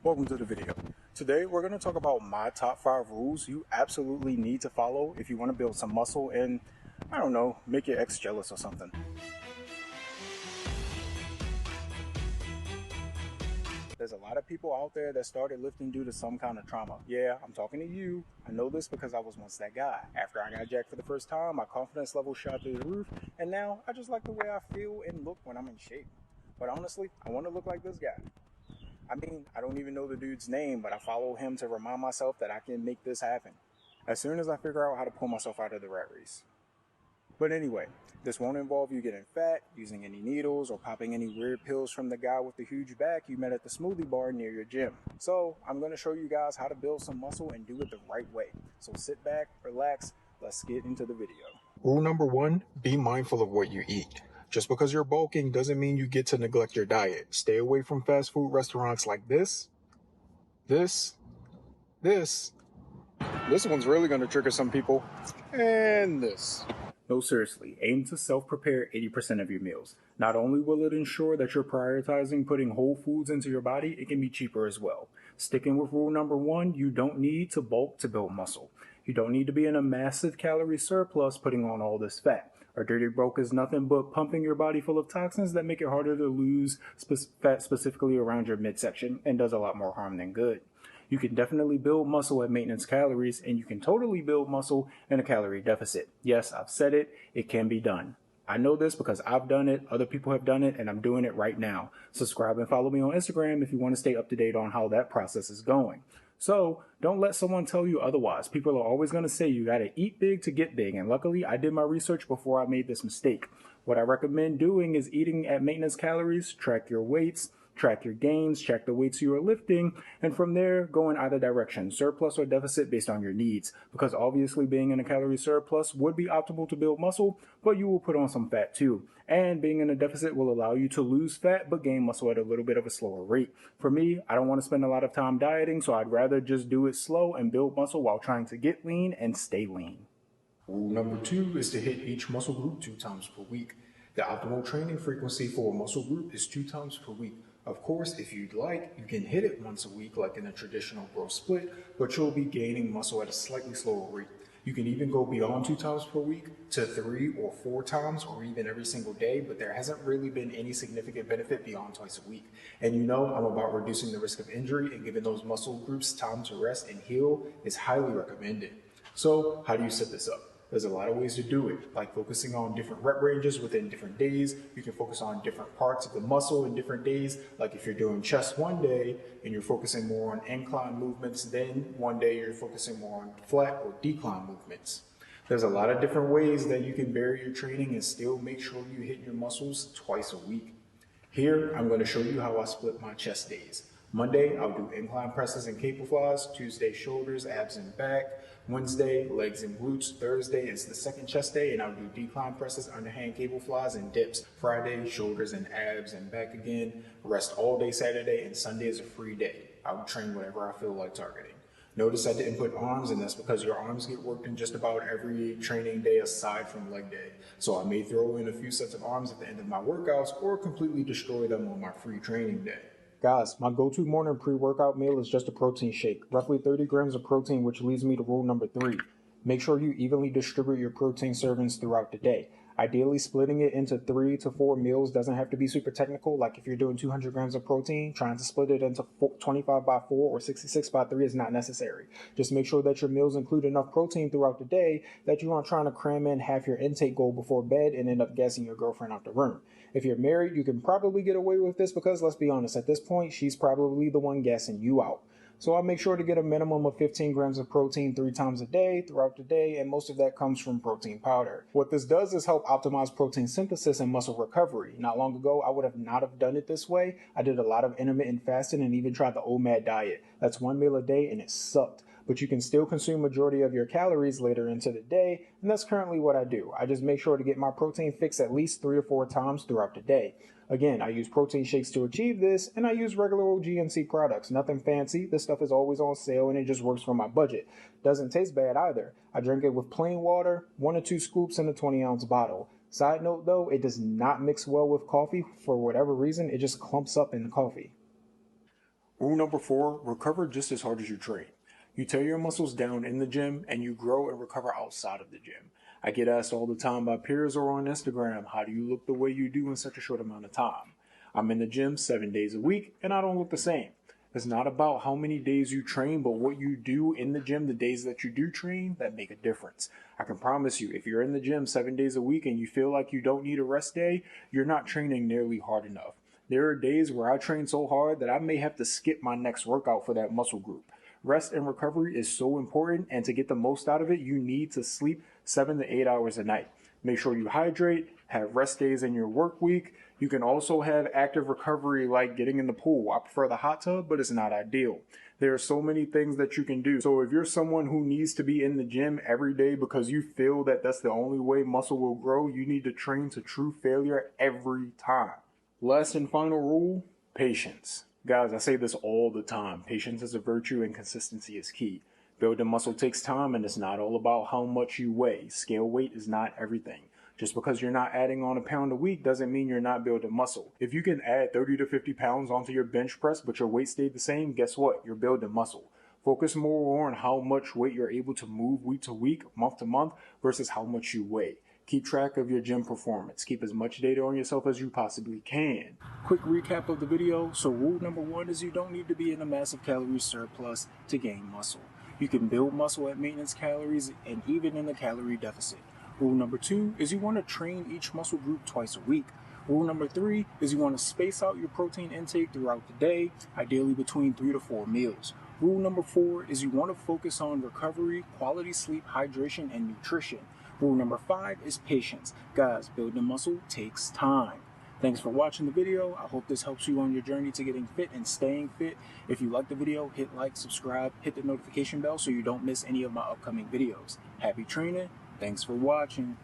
Welcome to the video. Today we're going to talk about my top 5 rules you absolutely need to follow if you want to build some muscle and, I don't know, make your ex jealous or something. There's a lot of people out there that started lifting due to some kind of trauma. Yeah, I'm talking to you. I know this because I was once that guy. After I got jacked for the first time, my confidence level shot through the roof, and now I just like the way I feel and look when I'm in shape. But honestly, I want to look like this guy. I mean, I don't even know the dude's name, but I follow him to remind myself that I can make this happen as soon as I figure out how to pull myself out of the rat race. But anyway, this won't involve you getting fat, using any needles, or popping any weird pills from the guy with the huge back you met at the smoothie bar near your gym. So I'm going to show you guys how to build some muscle and do it the right way. So sit back, relax, let's get into the video. Rule number 1, be mindful of what you eat. Just because you're bulking doesn't mean you get to neglect your diet. Stay away from fast food restaurants like this. This one's really going to trigger some people. And this. No, seriously, aim to self-prepare 80% of your meals. Not only will it ensure that you're prioritizing putting whole foods into your body, it can be cheaper as well. Sticking with rule number 1, you don't need to bulk to build muscle. You don't need to be in a massive calorie surplus putting on all this fat. A dirty bulk is nothing but pumping your body full of toxins that make it harder to lose fat specifically around your midsection and does a lot more harm than good. You can definitely build muscle at maintenance calories, and you can totally build muscle in a calorie deficit. Yes, I've said it, it can be done. I know this because I've done it, other people have done it, and I'm doing it right now. Subscribe and follow me on Instagram if you want to stay up to date on how that process is going. So don't let someone tell you otherwise. People are always going to say you got to eat big to get big. And luckily, I did my research before I made this mistake. What I recommend doing is eating at maintenance calories, track your weights, track your gains, check the weights you are lifting, and from there, go in either direction, surplus or deficit based on your needs. Because obviously being in a calorie surplus would be optimal to build muscle, but you will put on some fat too. And being in a deficit will allow you to lose fat, but gain muscle at a little bit of a slower rate. For me, I don't want to spend a lot of time dieting, so I'd rather just do it slow and build muscle while trying to get lean and stay lean. Rule number 2 is to hit each muscle group 2 times per week. The optimal training frequency for a muscle group is 2 times per week. Of course, if you'd like, you can hit it once a week like in a traditional growth split, but you'll be gaining muscle at a slightly slower rate. You can even go beyond 2 times per week to 3 or 4 times or even every single day, but there hasn't really been any significant benefit beyond twice a week. And you know I'm about reducing the risk of injury, and giving those muscle groups time to rest and heal is highly recommended. So how do you set this up? There's a lot of ways to do it, like focusing on different rep ranges within different days. You can focus on different parts of the muscle in different days. Like if you're doing chest one day and you're focusing more on incline movements, then one day you're focusing more on flat or decline movements. There's a lot of different ways that you can vary your training and still make sure you hit your muscles twice a week. Here, I'm going to show you how I split my chest days. Monday, I'll do incline presses and cable flies. Tuesday, shoulders, abs, and back. Wednesday, legs and glutes. Thursday is the second chest day, and I'll do decline presses, underhand cable flies, and dips. Friday, shoulders and abs and back again. Rest all day Saturday, and Sunday is a free day. I'll train whatever I feel like targeting. Notice I didn't put arms, and that's because your arms get worked in just about every training day aside from leg day. So I may throw in a few sets of arms at the end of my workouts or completely destroy them on my free training day. Guys, my go-to morning pre-workout meal is just a protein shake, roughly 30 grams of protein, which leads me to rule number 3. Make sure you evenly distribute your protein servings throughout the day. Ideally, splitting it into 3 to 4 meals doesn't have to be super technical. Like if you're doing 200 grams of protein, trying to split it into 25 by 4 or 66 by 3 is not necessary. Just make sure that your meals include enough protein throughout the day that you aren't trying to cram in half your intake goal before bed and end up gassing your girlfriend out the room. If you're married, you can probably get away with this because, let's be honest, at this point, she's probably the one gassing you out. So I'll make sure to get a minimum of 15 grams of protein 3 times a day throughout the day, and most of that comes from protein powder. What this does is help optimize protein synthesis and muscle recovery. Not long ago, I would have not done it this way. I did a lot of intermittent fasting and even tried the OMAD diet. That's 1 meal a day, and it sucked. But you can still consume majority of your calories later into the day, and that's currently what I do. I just make sure to get my protein fix at least 3 or 4 times throughout the day. Again, I use protein shakes to achieve this, and I use regular old GNC products. Nothing fancy. This stuff is always on sale, and it just works for my budget. Doesn't taste bad either. I drink it with plain water, 1 or 2 scoops in a 20-ounce bottle. Side note though, it does not mix well with coffee. For whatever reason, it just clumps up in the coffee. Rule number 4, recover just as hard as you train. You tear your muscles down in the gym and you grow and recover outside of the gym. I get asked all the time by peers or on Instagram, how do you look the way you do in such a short amount of time? I'm in the gym 7 days a week and I don't look the same. It's not about how many days you train, but what you do in the gym the days that you do train that make a difference. I can promise you, if you're in the gym 7 days a week and you feel like you don't need a rest day, you're not training nearly hard enough. There are days where I train so hard that I may have to skip my next workout for that muscle group. Rest and recovery is so important, and to get the most out of it, you need to sleep 7 to 8 hours a night. Make sure you hydrate, have rest days in your work week. You can also have active recovery like getting in the pool. I prefer the hot tub, but it's not ideal. There are so many things that you can do. So if you're someone who needs to be in the gym every day because you feel that that's the only way muscle will grow, you need to train to true failure every time. Last and final rule, patience. Guys, I say this all the time. Patience is a virtue and consistency is key. Building muscle takes time and it's not all about how much you weigh. Scale weight is not everything. Just because you're not adding on a pound a week doesn't mean you're not building muscle. If you can add 30 to 50 pounds onto your bench press but your weight stayed the same, guess what? You're building muscle. Focus more on how much weight you're able to move week to week, month to month, versus how much you weigh. Keep track of your gym performance. Keep as much data on yourself as you possibly can. Quick recap of the video. So rule number 1 is you don't need to be in a massive calorie surplus to gain muscle. You can build muscle at maintenance calories and even in a calorie deficit. Rule number 2 is you want to train each muscle group twice a week. Rule number 3 is you want to space out your protein intake throughout the day, ideally between 3 to 4 meals. Rule number 4 is you want to focus on recovery, quality sleep, hydration, and nutrition. Rule number 5 is patience. Guys, building muscle takes time. Thanks for watching the video. I hope this helps you on your journey to getting fit and staying fit. If you like the video, hit like, subscribe, hit the notification bell so you don't miss any of my upcoming videos. Happy training. Thanks for watching.